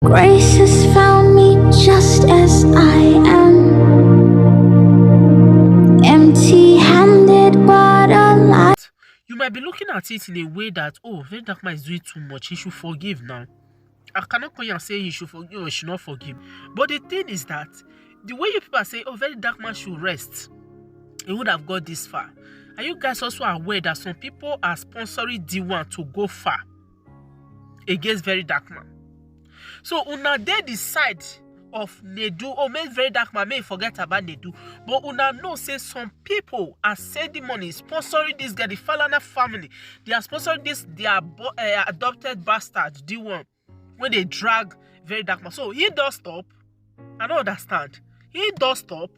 Grace has found me just as I am, empty-handed but alive. You might be looking at it in a way that, oh, Verydarkman is doing too much. He should forgive now. I cannot come here and say he should forgive or he should not forgive. But the thing is that the way you people are saying, oh, Verydarkman should rest, he would have got this far. Are you guys also aware that some people are sponsoring DeeOne to go far against Verydarkman? So una they decide of Nedu, or maybe Verydarkman may forget about Nedu, but una know say some people are sending money, sponsoring this guy, the Falana family. They are sponsoring this their adopted bastard DeeOne when they drag Verydarkman. So he does stop. I don't understand. He does stop.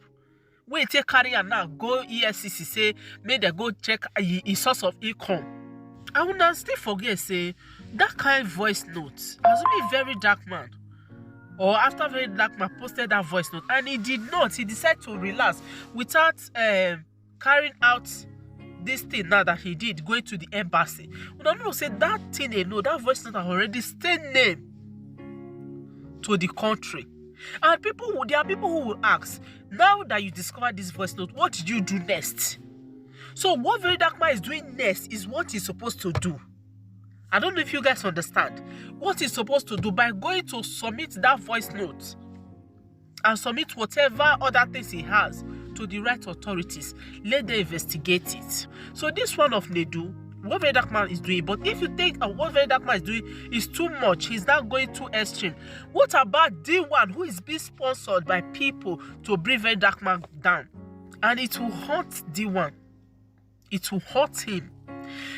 When take carry and now go EFCC say may they go check his source of income. I will not still forget say that kind of voice note. Assuming Verydarkman, or after Verydarkman posted that voice note, and he did not. He decided to relax without carrying out this thing now that he did, going to the embassy. We don't know say that thing they know, that voice note has already stayed name to the country. And there are people who will ask, now that you discovered this voice note, what did you do next? So what Verydarkman is doing next is what he's supposed to do. I don't know if you guys understand. What he's supposed to do by going to submit that voice note and submit whatever other things he has to the right authorities. Let them investigate it. So this one of Nedu, what Verydarkman is doing, but if you think what Verydarkman is doing is too much, he's not going too extreme. What about DeeOne, who is being sponsored by people to bring Verydarkman down? And it will hurt DeeOne. It will hurt him.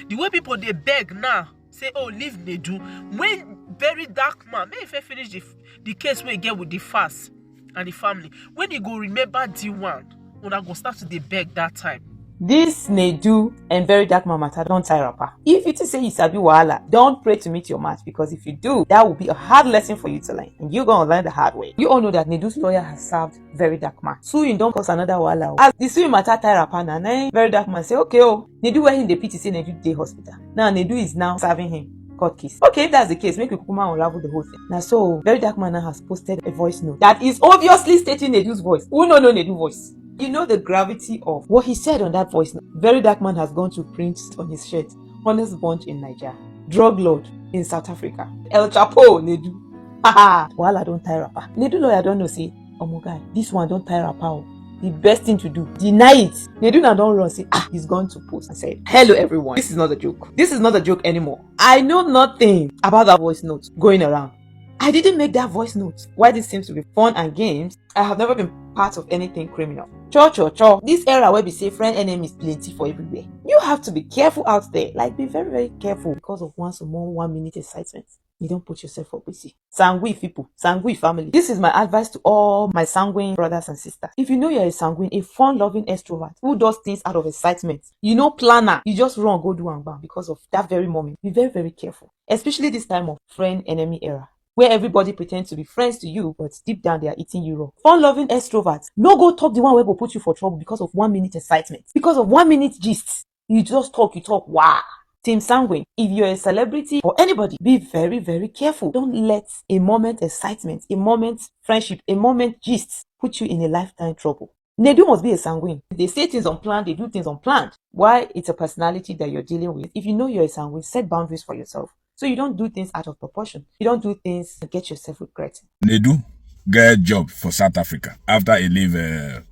The way people they beg now, say, oh, leave Nedu. When Verydarkman, may if I finish the case we get with the fast and the family, when you go remember DeeOne, when I go start to beg that time. This Nedu and Verydarkman matter don't tie rapper. If you say you sabi wahala, don't pray to meet your match, because if you do, that will be a hard lesson for you to learn, and you're gonna learn the hard way. You all know that Nedu's lawyer has served Verydarkman. Suing don't cause another wahala. As the suing matter tie rapper now, Verydarkman say, okay, oh, Nedu where in the PT say Nedu day hospital. Now Nedu is now serving him court case. Okay, if that's the case, make Kukuma unravel the whole thing. Now so Verydarkman now has posted a voice note that is obviously stating Nedu's voice. Who no Nedu voice? You know the gravity of what he said on that voice note. Verydarkman has gone to print on his shirt, honest bunch in Nigeria, drug lord in South Africa, El Chapo, Nedu. Haha, wahala don't tie rapper. Nedu lawyer don't know say, oh my guy, this one don't tie rapper. The best thing to do, deny it. Nedu now don't run say, he's gone to post and said, hello everyone, this is not a joke. This is not a joke anymore. I know nothing about that voice note going around. I didn't make that voice note. While this seems to be fun and games, I have never been part of anything criminal. Cho. This era where we say friend enemies plenty for everywhere. You have to be careful out there. Like, be very, very careful because of one small 1 minute excitement. You don't put yourself up with it. Sanguine people, sanguine family. This is my advice to all my sanguine brothers and sisters. If you know you're a sanguine, a fun-loving extrovert who does things out of excitement, you know planner, you just run, go do and bam because of that very moment. Be very, very careful. Especially this time of friend-enemy era, where everybody pretends to be friends to you, but deep down they are eating you raw. Fun-loving extroverts, no go talk the one where go put you for trouble because of 1 minute excitement. Because of 1 minute gist. You just talk, wow. Team Sanguine, if you're a celebrity or anybody, be very, very careful. Don't let a moment excitement, a moment friendship, a moment gist put you in a lifetime trouble. Nedu must be a sanguine. They say things unplanned, they do things unplanned. Why? It's a personality that you're dealing with. If you know you're a sanguine, set boundaries for yourself. So you don't do things out of proportion. You don't do things to get yourself regretting. Nedu get job for South Africa after he leave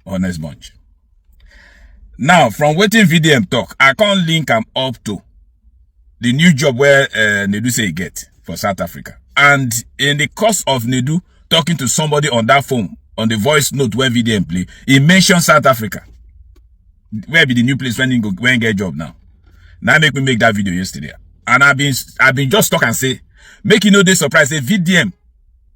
Honest Bunch. Now, from waiting VDM talk, I can't link him up to the new job where Nedu say he get for South Africa. And in the course of Nedu talking to somebody on that phone, on the voice note where VDM play, he mentioned South Africa. Where be the new place when he get job now? Now make me make that video yesterday. And I've been just talk and say, make you know they surprise, say VDM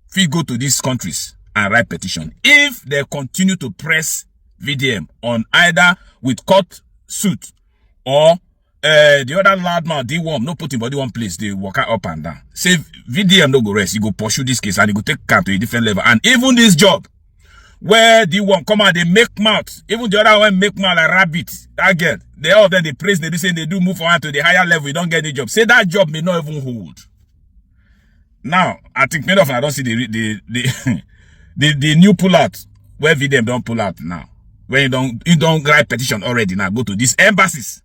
feel go to these countries and write petition. If they continue to press VDM on either with court suit or the other loud man, DeeOne, no put him body one place, they walk out up and down. Say VDM no go rest, he go pursue this case and he go take count to a different level. And even this job, where DeeOne come out, they make mouth. Even the other one make mouth like rabbit. That girl, they all of them, they praise, they do say they do move on to the higher level, you don't get the job. Say that job may not even hold. Now, I think many of them I don't see the new pullout where VDM don't pull out now. When you don't write petition already now, go to these embassies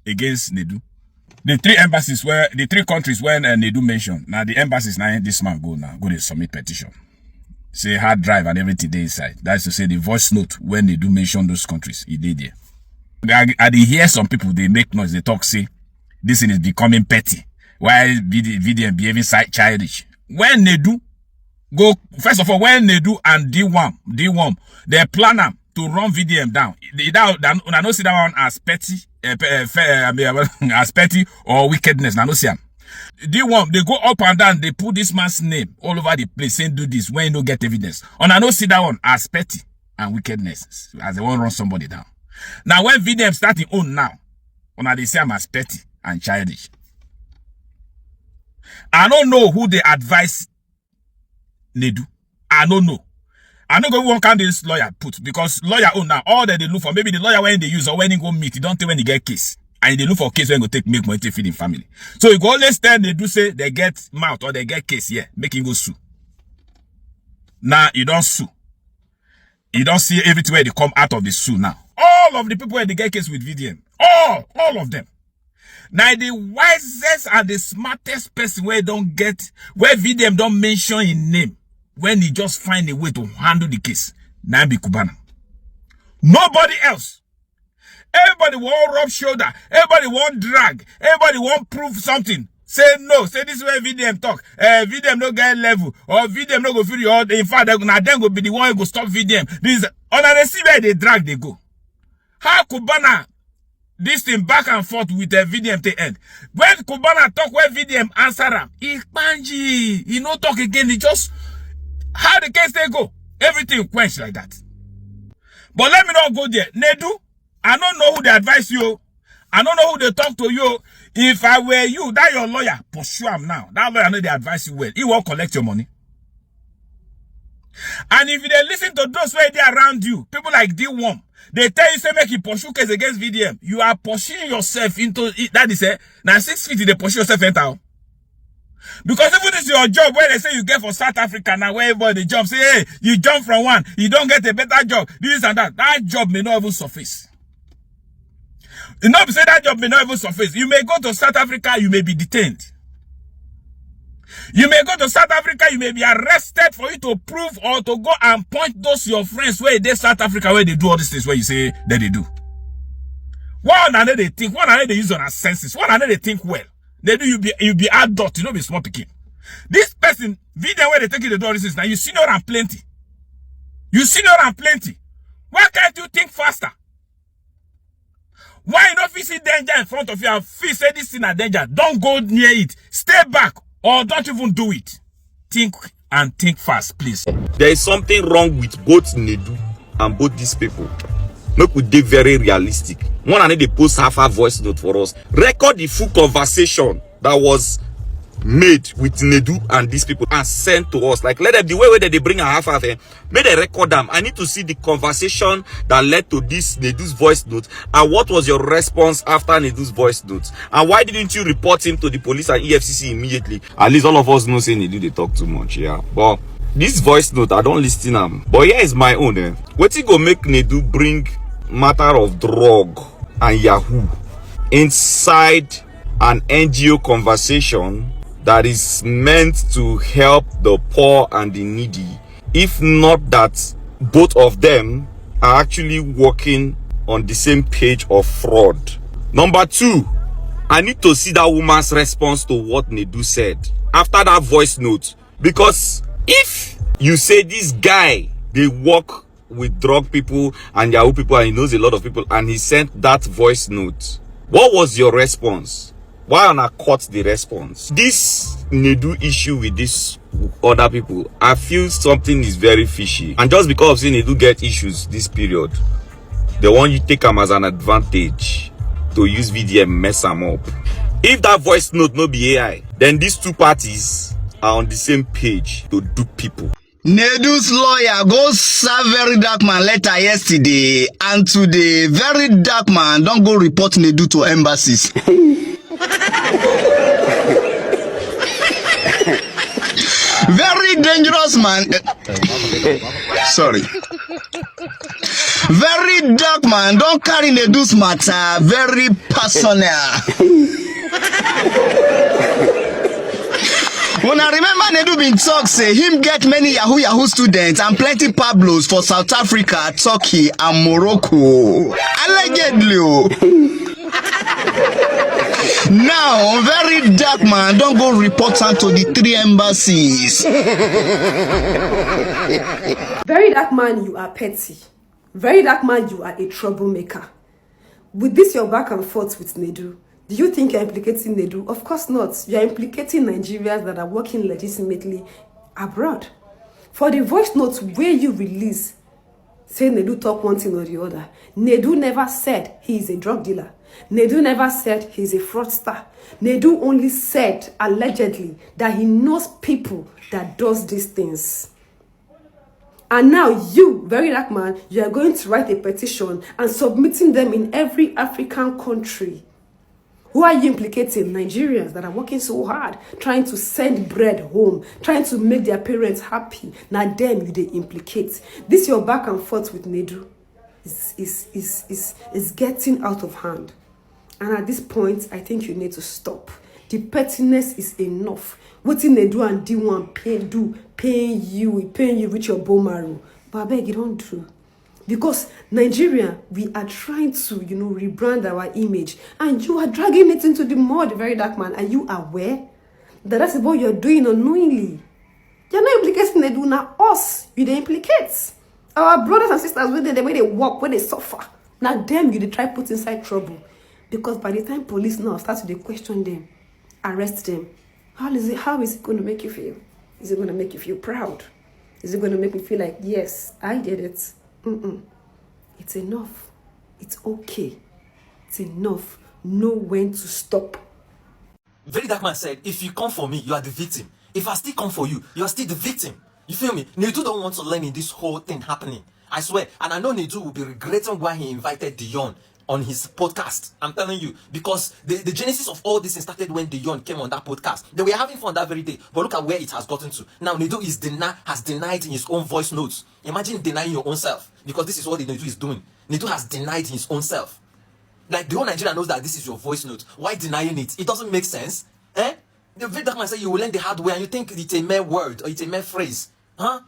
against Nedu. The three countries where Nedu mentioned, now the embassies now this man go to submit petition. Say hard drive and everything they inside. That's to say the voice note when they do mention those countries, he did there. I hear some people, they make noise, they talk, say, this thing is becoming petty. Why VDM behaving childish? When they do, go, first of all, when they do and DeeOne, they plan them to run VDM down. I don't see that one as petty, as petty or wickedness. I don't see them. DeeOne, they go up and down, they put this man's name all over the place, saying do this when you don't get evidence. And I don't see that one as petty and wickedness, as they want to run somebody down. Now, when VDM starting own now, they say I'm as petty and childish. I don't know who they advise Nedu. I don't know. I don't know what kind of this lawyer put, because lawyer own now, all that they look for, maybe the lawyer when they use or when he go meet, he don't tell when he get case. And they look for a case when they go make money to feed in family. So you go always tell they do say they get mouth or they get case, yeah, make him go sue. Now you don't sue. You don't see everything where they come out of the sue now. All of the people where they get case with VDM. All of them. Now the wisest and the smartest person where VDM don't mention his name, when he just find a way to handle the case, now be Cubana. Nobody else. Everybody want rub shoulder. Everybody want drag. Everybody want prove something. Say no. Say this is where VDM talk. VDM no get level. Or VDM no go feel you all. In fact, then go be the one who go stop VDM. This is they see where they drag, they go. How Cubana this thing back and forth with the VDM to end? When Cubana talk where VDM answer him, he no talk again. He just how the case they go. Everything quench like that. But let me not go there. Nedu, I don't know who they advise you. I don't know who they talk to you. If I were you, that your lawyer, pursue him now. That lawyer know they advise you well. He won't collect your money. And if they listen to those where they around you, people like DeeOne, they tell you say make you pursue case against VDM. You are pursuing yourself into it. That is now 6 feet they pursue yourself into. Because even this is your job where they say you get for South Africa now, where everybody jump, say, hey, you jump from one, you don't get a better job, this and that. That job may not even surface. You know, say that job may not even surface. You may go to South Africa, you may be detained. You may go to South Africa, you may be arrested for you to prove or to go and point those your friends where they South Africa where they do all these things where you say that they do. One another they think, one another they use on our senses, one another they think well. They do you be adult, you know, be small picking. This person, video where they take you to do all these things now, you senior and plenty. You senior and plenty. Why can't you think faster? Why you not see danger in front of you and feel say this thing a danger? Don't go near it. Stay back or don't even do it. Think and think fast, please. There is something wrong with both Nedu and both these people. Make we dey very realistic. One and they post half a voice note for us. Record the full conversation that was made with Nedu and these people and sent to us. Like, let them, the way that they bring a half of them, may they record them. I need to see the conversation that led to this Nedu's voice note, and what was your response after Nedu's voice note, and why didn't you report him to the police and EFCC immediately? At least all of us know say Nedu they talk too much, yeah. But this voice note, I don't listen them. But here is my own. What you go make Nedu bring matter of drug and Yahoo inside an NGO conversation that is meant to help the poor and the needy, if not that both of them are actually working on the same page of fraud? Number two, I need to see that woman's response to what Nedu said after that voice note. Because if you say this guy, they work with drug people and Yahoo people and he knows a lot of people, and he sent that voice note, what was your response? Why on I cut the response? This Nedu issue with these other people, I feel something is very fishy. And just because Nedu get issues this period, they want you to take them as an advantage to use VDM mess them up. If that voice note no be AI, then these two parties are on the same page to dupe people. Nedu's lawyer go serve Verydarkman letter yesterday, and today Verydarkman don't go report Nedu to embassies. very dangerous man. Sorry. Very dark man. Don't carry Nedu's matter. Very personal. When I remember Nedu been talk say him get many Yahoo students and plenty Pablos for South Africa, Turkey and Morocco. Allegedly. Now, very dark man, don't go report on to the 3 embassies. Very dark man, you are petty. Very dark man, you are a troublemaker. With this your back and forth with Nedu, do you think you're implicating Nedu? Of course not. You are implicating Nigerians that are working legitimately abroad. For the voice notes where you release, say Nedu talk one thing or the other. Nedu never said he is a drug dealer. Nedu never said he's a fraudster. Nedu only said, allegedly, that he knows people that does these things. And now you, very dark man, you are going to write a petition and submitting them in every African country. Who are you implicating? Nigerians that are working so hard, trying to send bread home, trying to make their parents happy. Now them you they implicate. This your back and forth with Nedu is getting out of hand. And at this point, I think you need to stop. The pettiness is enough. What in Nedu and DeeOne paying you with your bone marrow. But I beg you don't do. Because Nigeria, we are trying to, rebrand our image. And you are dragging it into the mud, very dark man. Are you aware that that's what you're doing unknowingly? You're not implicating Nedu, now us. You they implicate. Our brothers and sisters, the way they walk, when they suffer. Now them, you they try put inside trouble. Because by the time police now start to question them, arrest them, how is it going to make you feel? Is it going to make you feel proud? Is it going to make me feel like, yes, I did it? It's enough. It's okay. It's enough. Know when to stop. Very dark man said, if you come for me, you are the victim. If I still come for you, you are still the victim. You feel me? Nedu don't want to learn in this whole thing happening. I swear. And I know Nedu will be regretting why he invited DeeOne on his podcast. I'm telling you, because the genesis of all this started when DeeOne came on that podcast. They were having fun that very day, but look at where it has gotten to. Now Nedu has denied in his own voice notes. Imagine denying your own self, because this is what Nedu is doing. Nedu has denied his own self. Like the whole Nigeria knows that this is your voice note. Why denying it? It doesn't make sense. The very dark man said you will learn the hard way, and you think it's a mere word or it's a mere phrase, huh?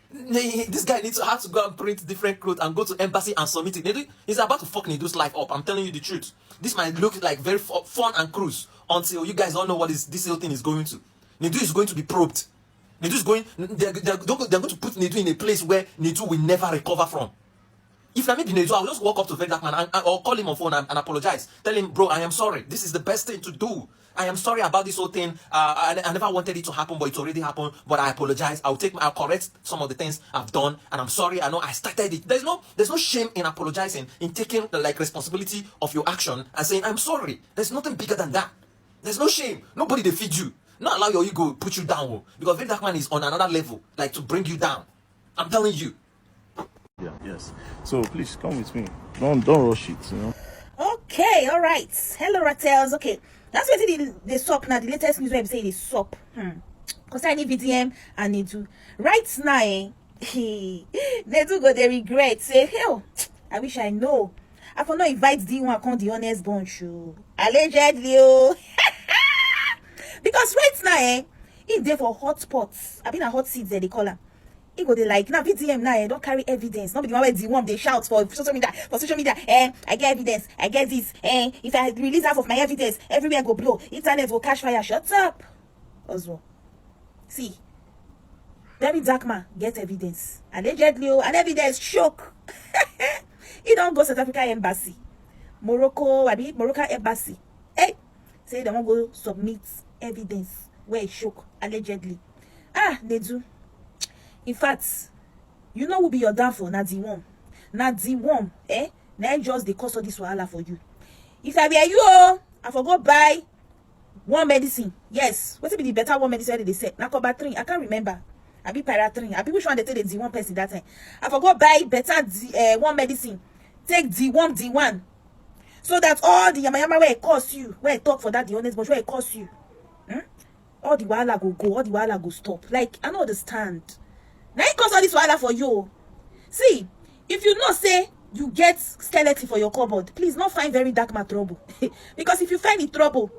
This guy needs to have to go and print different clothes and go to embassy and submit it. Nedu is about to fuck Nedu's life up. I'm telling you the truth. This might look like very fun and cruise until you guys don't know what this whole thing is going to. Nedu is going to be probed. Nedu is going. They're going to put Nedu in a place where Nedu will never recover from. If I may be Nedu, I'll just walk up to Verydarkman or call him on phone and apologize. Tell him, bro, I am sorry. This is the best thing to do. I am sorry about this whole thing. I never wanted it to happen, but it already happened. But I apologize. I'll correct some of the things I've done, and I'm sorry. I know I started it. There's no shame in apologizing, in taking the responsibility of your action and saying I'm sorry. There's nothing bigger than that. There's no shame. Nobody they feed you. Not allow your ego put you down, because Verydarkman is on another level, to bring you down. I'm telling you. Yeah, yes. So please come with me. Don't rush it, Okay, all right. Hello, Rattels. Okay, that's what the SOP now. The latest news where we say the SOP. Concerning VDM and Nedu. Right now, Nedu go they regret. Say, hell, I wish I know. I for not invite DeeOne come the honest bunch. Allegedly, because right now, if they for hot spots, I mean a hot seats there they call them. He go they now VDM now don't carry evidence. Not be the one where DeeOne they shout for social media. I get evidence. I get this. If I release half of my evidence, everywhere go blow. Internet will catch fire. Shut up, Oswald. See, Verydarkman get evidence. Allegedly, and evidence shock. He don't go SouthAfrica Embassy, Morocco Embassy. Say they won't go submit evidence where it shook allegedly. Nedu. In fact, you know who be your downfall? Now DeeOne. Now DeeOne, now just the cost of this wahala for you. If I be you, I forgot buy one medicine. Yes, what's be the better one medicine they say? Now cover 3. I can't remember. I be para 3. I be which one they take the DeeOne person that time. I forgot buy better one medicine. Take DeeOne. So that all the yama where it costs you, where it talk for that the honest but where it costs you. all the wahala go, all the wahala go stop. Like, I don't understand. Now it cause all this wahala for you. See, if you know say you get skeleton for your cupboard, please not find Verydarkman trouble. Because if you find in trouble,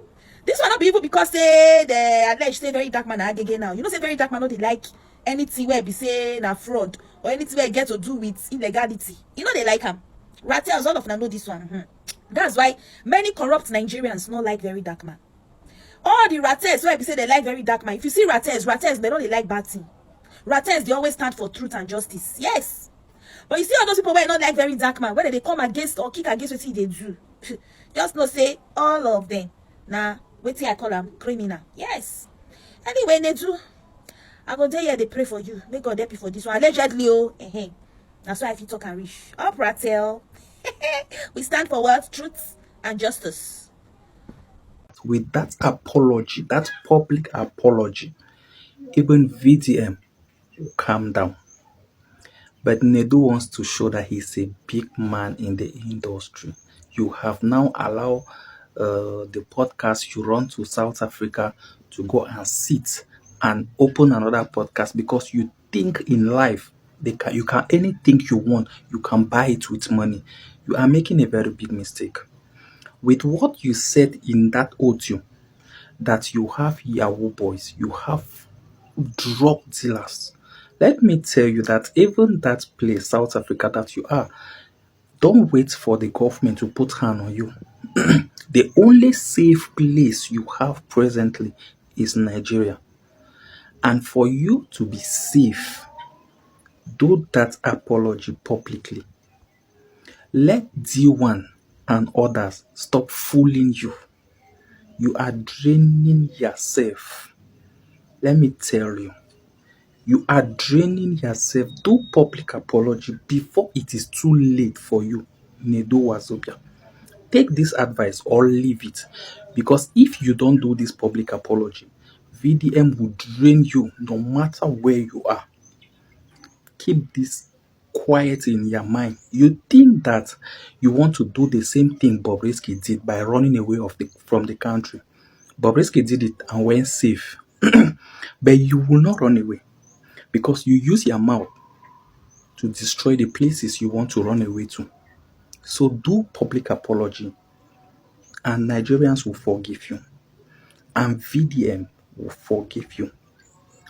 this will not be even because say the alleged say Verydarkman na agege now. You know say Verydarkman no dey like anything where be say na fraud or anything where get to do with illegality. You know they like him. Ratels, all of them know this one. That's why many corrupt Nigerians not like Verydarkman. All the ratels where be say they like Verydarkman. If you see ratels they don't they like bad thing. Ratels they always stand for truth and justice. Yes. But you see all those people where not like Verydarkman, whether they come against or kick against what they do. Just no say all of them. Nah, wait till I call them criminal. Yes. Anyway, Nedu, I go there here, they pray for you. May God help you for this one. Allegedly, oh, that's why if you talk and reach. Up, Ratel. We stand for what? Truth and justice. With that apology, that public apology, even VDM will calm down. But Nedu wants to show that he's a big man in the industry. You have now allowed the podcast you run to South Africa to go and sit and open another podcast because you think in life you can anything you want, you can buy it with money. You are making a very big mistake. With what you said in that audio, that you have Yahoo boys, you have drug dealers. Let me tell you that even that place, South Africa, that you are, don't wait for the government to put hand on you. The only safe place you have presently is Nigeria. And for you to be safe, do that apology publicly. Let DeeOne and others stop fooling you. You are draining yourself. Let me tell you. You are draining yourself. Do public apology before it is too late for you, Neduwazobia. Take this advice or leave it. Because if you don't do this public apology, VDM will drain you no matter where you are. Keep this quiet in your mind. You think that you want to do the same thing Bobrisky did by running away from the country. Bobrisky did it and went safe. But you will not run away. Because you use your mouth to destroy the places you want to run away to. So do public apology and Nigerians will forgive you. And VDM will forgive you.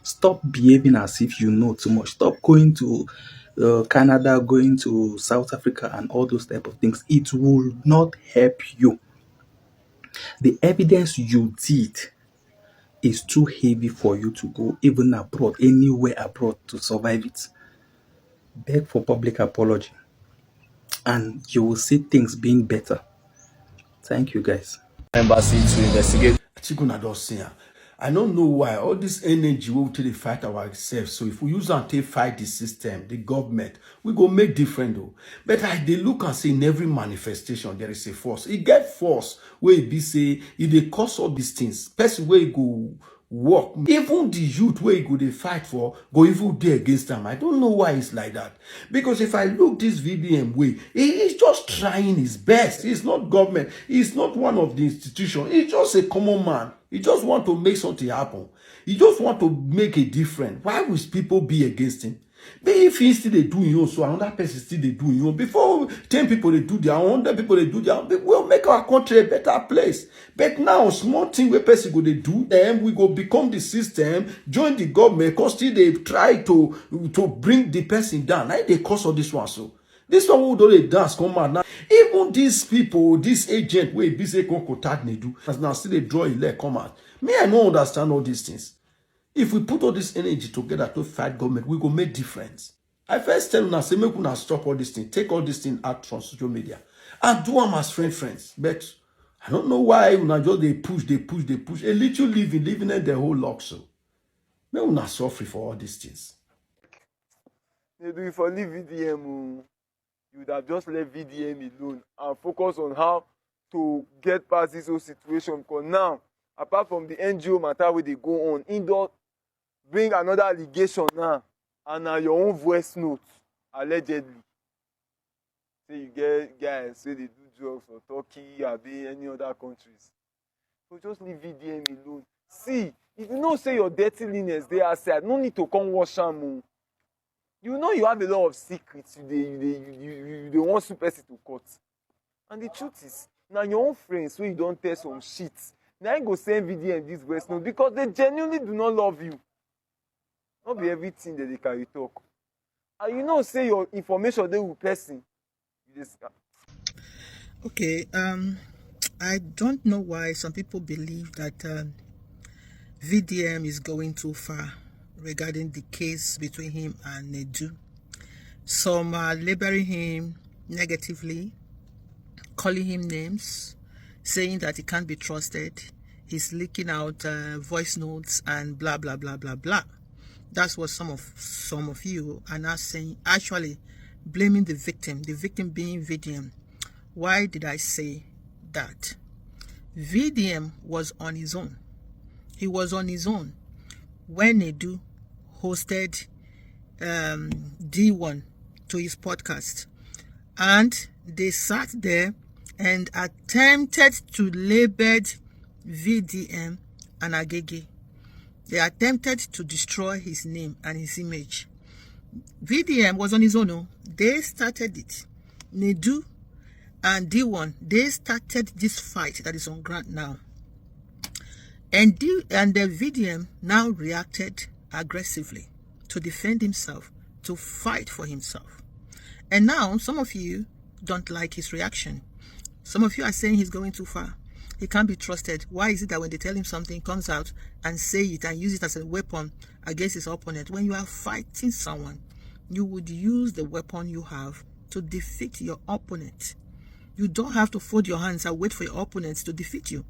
Stop behaving as if you know too much. Stop going to Canada, going to South Africa and all those type of things. It will not help you. The evidence you did is too heavy for you to go even abroad, anywhere abroad to survive it. Beg for public apology and you will see things being better. Thank you guys. Embassy to investigate. Chiguna does say, I don't know why all this energy we will take fight ourselves. So if we use and take fight the system, the government, we go make different though. But they look and say in every manifestation there is a force. It get force where it be say if they cause all these things, person where it go work. Even the youth where it go they fight for go even there against them. I don't know why it's like that. Because if I look this VDM way, he's just trying his best. He's not government. He's not one of the institutions. He's just a common man. He just want to make something happen. He just want to make a difference. Why would people be against him? But if he still they do you, so another person still they do you. Before 10 people they do their own, 100 people they do their own, we'll make our country a better place. But now, small thing where person go they do them, we go become the system, join the government, because still they try to bring the person down. Now they cause all this one so. This one who do they dance come out now. Even these people, this agent where busy go contact Nedu, as now still they draw a leg come out. Me, I don't understand all these things. If we put all this energy together to fight government, we go make difference. I first tell you say make una stop all this thing, take all this thing out from social media, and do them as friends. But I don't know why una just they push. A little living in the whole lot so. May una suffer for all these things. If I leave VDM, you would have just left VDM alone and focus on how to get past this whole situation. Because now, apart from the NGO matter where they go on, indoor bring another allegation now, and now your own voice note, allegedly. Say you get guys, say they do drugs for Turkey, or any other countries. So just leave VDM alone. See, If you know say your dirty linens dey outside, no need to come wash am o. You know you have a lot of secrets you dey want super person to cut. And the truth is, na your own friends wey you don tell some shit, na im go send VDM this voice note because they genuinely do not love you. No be everything that they carry talk. And you know say your information dey with person. You dey scam. Okay, I don't know why some people believe that VDM is going too far regarding the case between him and Nedu. Some are labeling him negatively, calling him names, saying that he can't be trusted. He's leaking out voice notes and blah blah blah blah blah. That's what some of you are now saying, actually blaming the victim being VDM. Why did I say that? VDM was on his own. He was on his own when Nedu hosted DeeOne to his podcast, and they sat there and attempted to label VDM and Agege. They attempted to destroy his name and his image. VDM was on his own. No? They started it. Nedu and DeeOne, they started this fight that is on ground now. And the VDM now reacted aggressively to defend himself, to fight for himself. And now some of you don't like his reaction. Some of you are saying he's going too far. He can't be trusted. Why is it that when they tell him something, he comes out and say it and use it as a weapon against his opponent? When you are fighting someone, you would use the weapon you have to defeat your opponent. You don't have to fold your hands and wait for your opponents to defeat you.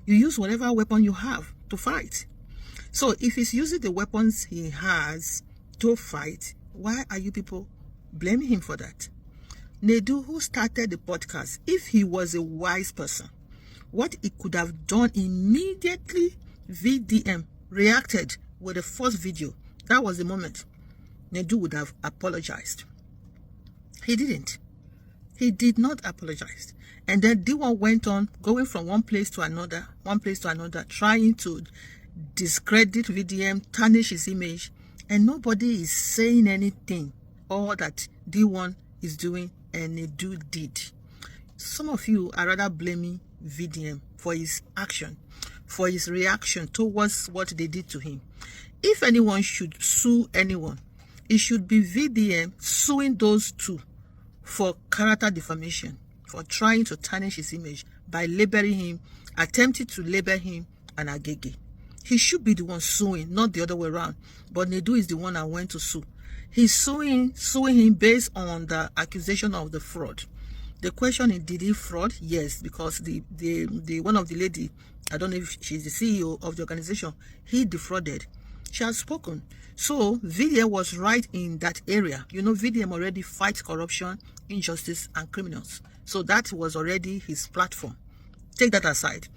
You use whatever weapon you have to fight. So if he's using the weapons he has to fight, why are you people blaming him for that? Nedu, who started the podcast, if he was a wise person, what he could have done immediately, VDM reacted with the first video. That was the moment Nedu would have apologized. He didn't. He did not apologize. And then DeeOne went on going from one place to another, trying to discredit VDM, tarnish his image, and nobody is saying anything. All that DeeOne is doing and Nedu did. Some of you are rather blaming VDM for his action, for his reaction towards what they did to him. If anyone should sue anyone, it should be VDM suing those two for character defamation, for trying to tarnish his image by labeling him, attempting to label him an Agege. He should be the one suing, not the other way around. But Nedu is the one that went to sue. He's suing him based on the accusation of the fraud. The question is, did he fraud? Yes, because the one of the lady, I don't know if she's the CEO of the organization, he defrauded. She has spoken. So VDM was right in that area. You know, VDM already fights corruption, injustice, and criminals. So that was already his platform. Take that aside.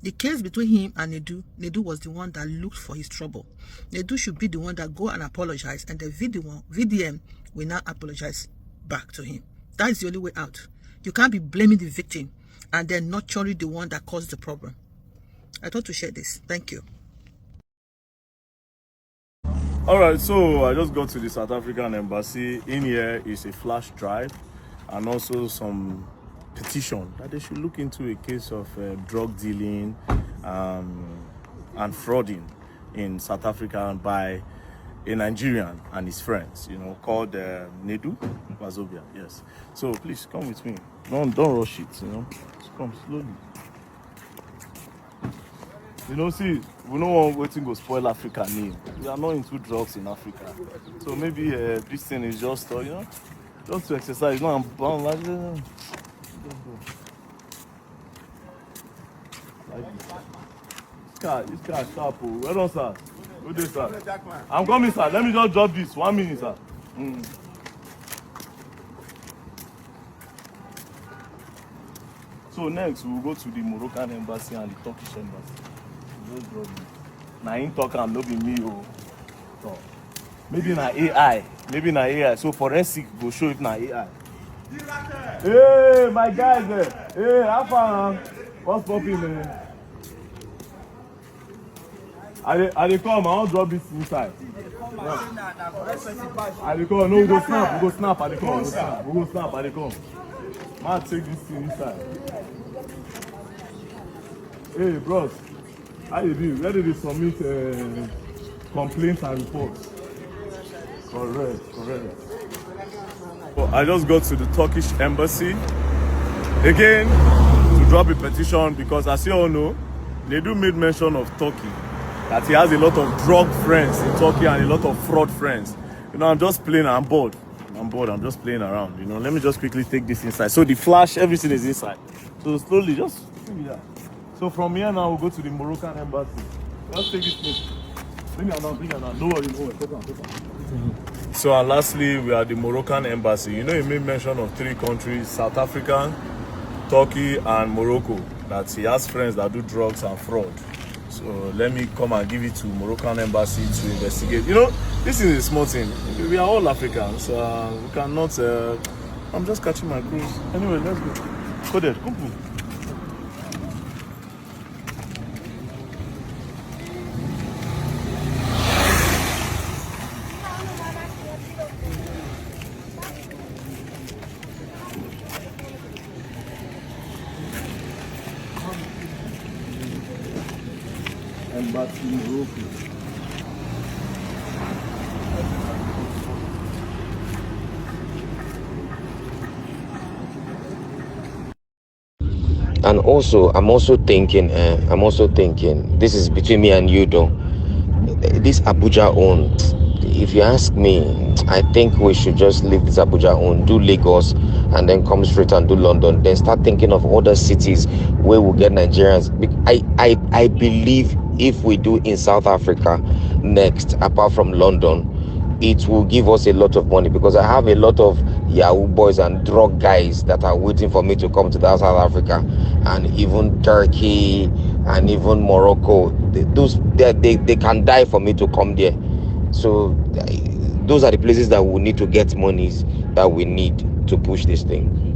The case between him and Nedu was the one that looked for his trouble. Nedu should be the one that go and apologize, and the VDM will not apologize back to him. That is the only way out. You can't be blaming the victim and then nurturing the one that caused the problem. I thought to share this. Thank you. All right, so I just got to the South African Embassy. In here is a flash drive and also some petition that they should look into a case of drug dealing and frauding in South Africa by a Nigerian and his friends, you know, called Neduwazobia. Yes. So please come with me. Don't rush it, you know. Just come slowly. You know, see, we don't want waiting to spoil Africa name. We are not into drugs in Africa. So maybe this thing is just, you know, just to exercise. No, I'm bound like this. This car is sharp. Well done, sir. Good day, sir. I'm coming, sir. Let me just drop this. 1 minute, sir. So next, we'll go to the Moroccan embassy and the Turkish embassy. Just drop it. Now, in talk and no be me. So, maybe na AI. So forensic will show it na AI. Hey, my guys there. Hey, how far? What's popping, man? I dey come, I won't drop this inside. I dey come, no, we go snap, I dey come, we go snap, I dey come. Man, take this thing inside. Hey, bros, how you doing? Ready to submit complaints and reports? Correct. So I just got to the Turkish embassy again to drop a petition because, as you all know, Nedu made mention of Turkey, that he has a lot of drug friends in Turkey and a lot of fraud friends. You know, I'm just playing, I'm bored, I'm just playing around, you know. Let me just quickly take this inside. So the flash, everything is inside. So slowly, just bring it out. So from here now, we'll go to the Moroccan embassy. Just take it next. Bring it down. No worry. Take on. So and lastly, we are at the Moroccan embassy. You know, he made mention of 3 countries, South Africa, Turkey, and Morocco, that he has friends that do drugs and fraud. So let me come and give it to Moroccan embassy to investigate. You know, this is a small thing. We are all Africans. We cannot... I'm just catching my cruise. Anyway, let's go. Go there. Come on. Embassy Morocco. And also, I'm also thinking, this is between me and you though, this Abuja own, if you ask me, I think we should just leave this Abuja own, do Lagos, and then come straight and do London, then start thinking of other cities where we'll get Nigerians. I believe if we do in South Africa next, apart from London, it will give us a lot of money, because I have a lot of Yahoo boys and drug guys that are waiting for me to come to that South Africa, and even Turkey and even Morocco. They can die for me to come there. So those are the places that we need to get monies that we need to push this thing.